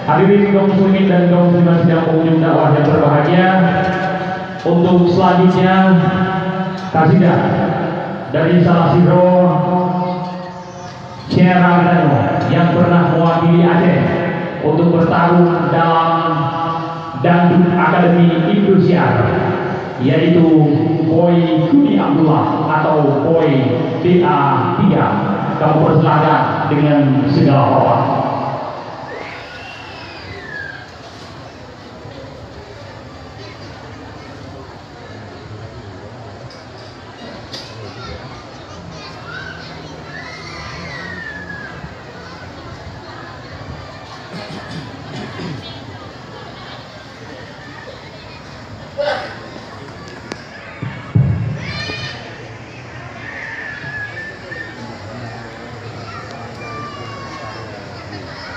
Hadirin kaum muslimin dan kaum muslimat yang pengunjung dakwah yang berbahagia, untuk selanjutnya kasidah dari salah siro Syarabano yang pernah mewakili Aceh untuk bertarung dalam dangdut akademi Indonesia, yaitu Boy Kuny Abdullah atau Boy DA3. Kamu persilakan dengan segala hormat.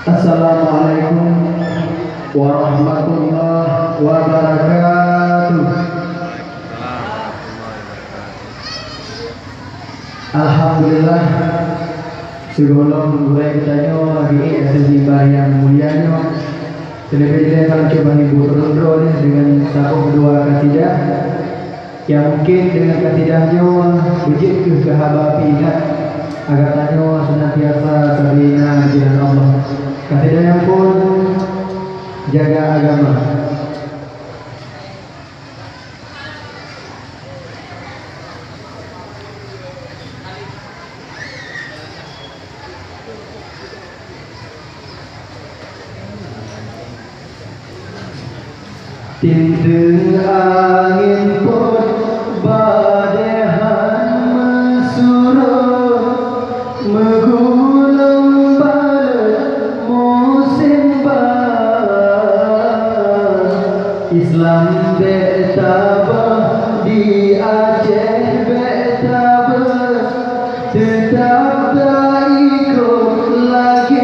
Assalamualaikum warahmatullahi wabarakatuh. Alhamdulillah, sebelum mulai bertanya lagi sejumlah yang mulianya, terlebih dahulu coba ibu terundro dengan satu dua kasidah yang mungkin dengan kasidahnya wujud ke sahabat ingat agar tanya senantiasa sabina jalan Allah. Kasidahnya pun jaga agama. Tintin angin pun badehan mesurut menggulung balik musim bas. Islam betapa di Aceh betapa tetap tak ikut lagi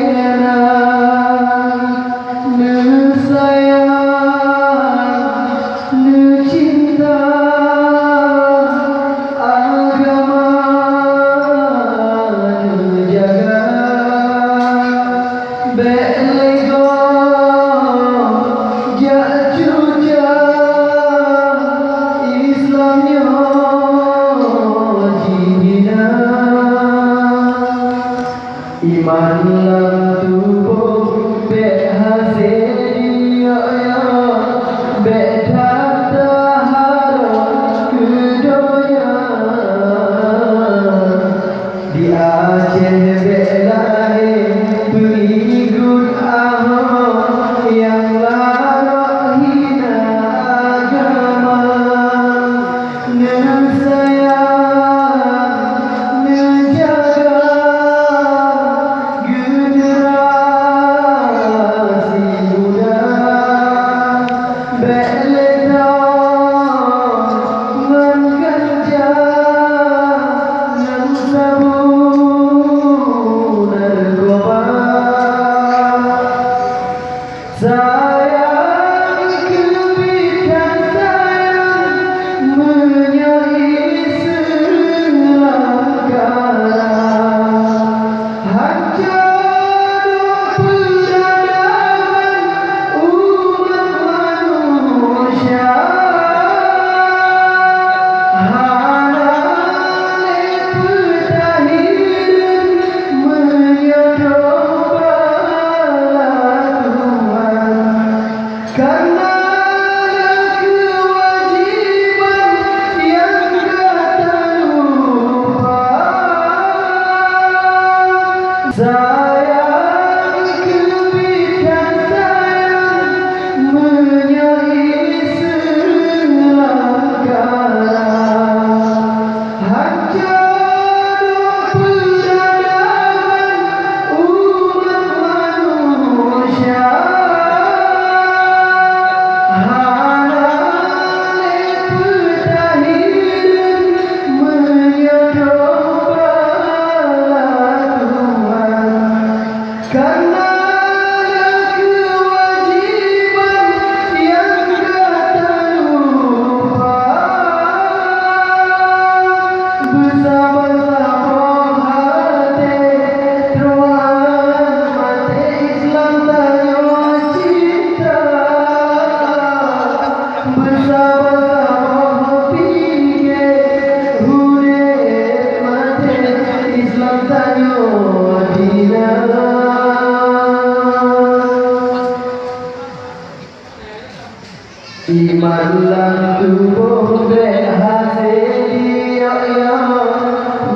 Iman lan tubuh berhasil dia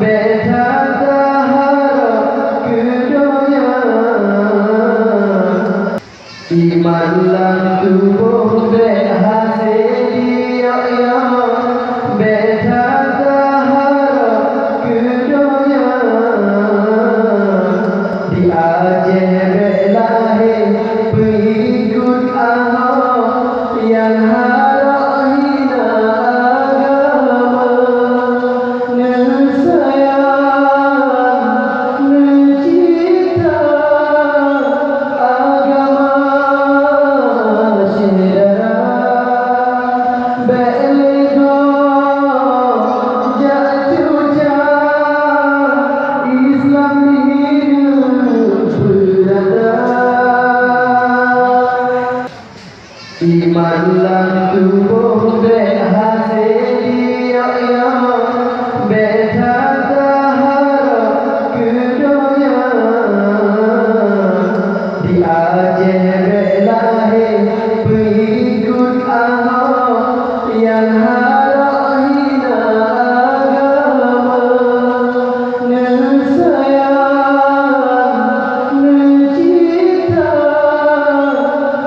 betata harap kedonya. Iman lan tubuh berhasil dia betata harap kedonya. Di Aceh berlahir pengikut Ahok yang harap hina agama, nesayang mencinta agama saudara, belego jatuh Islam hidup berada. Iman lan tubuh berhasil dia betata harap kedonya. Di Aceh berlahir pengikut Ahok yang harap hina agama, nesayang mencinta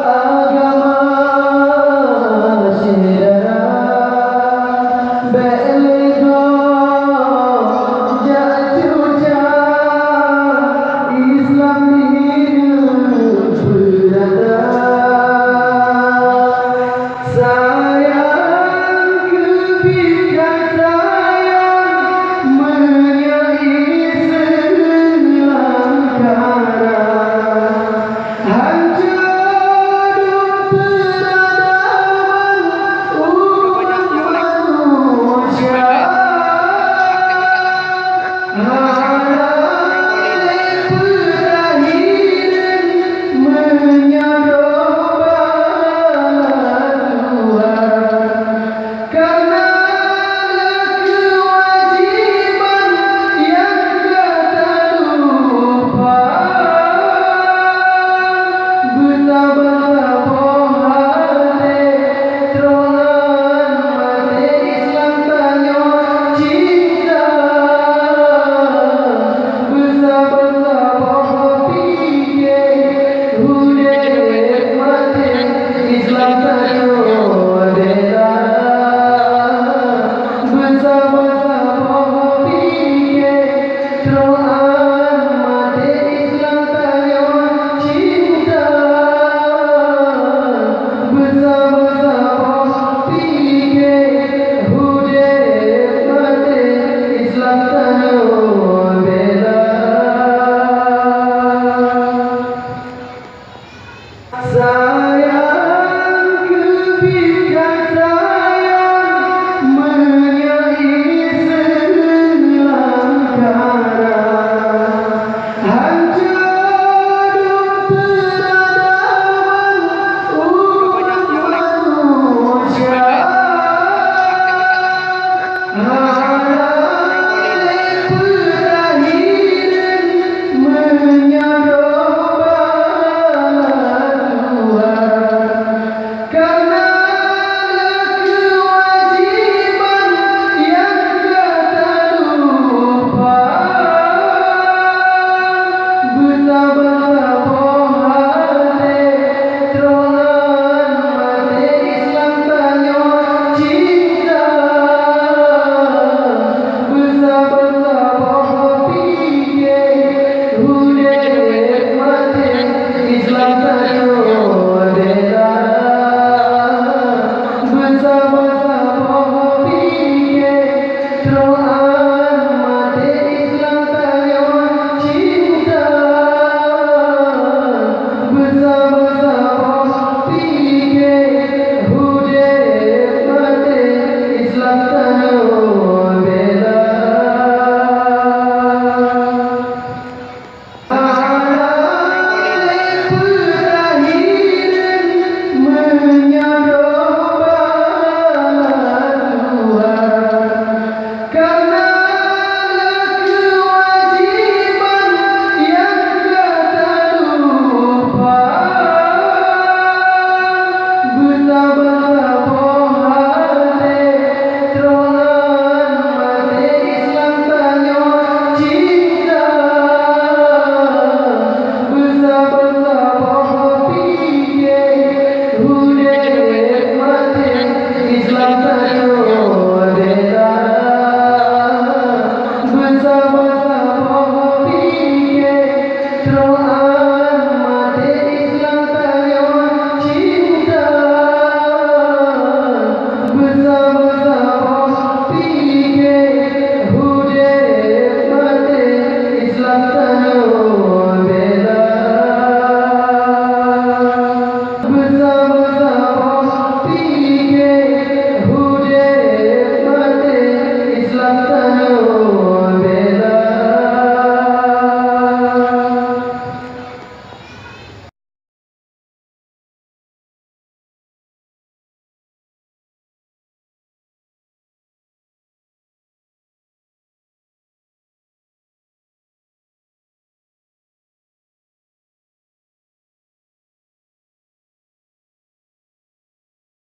agama saudara, belego jatuh Islam hidup berada. Sayang kebikan sayang menyai selangkara, hancur peradaban umat manusia. Halai perahiran menyadoh bala Tuhan, karena kewajiban yang kata lupa. Bersabar-sabar hati terongan mati Islam tanya cinta. Bersabar-sabar fikir hudib mati Islam tanya bela. Bersabar-sabar fikir terongan mati Islam tanya cinta. Bersama-sama fikir hudib mati Islam tanya bela. Saya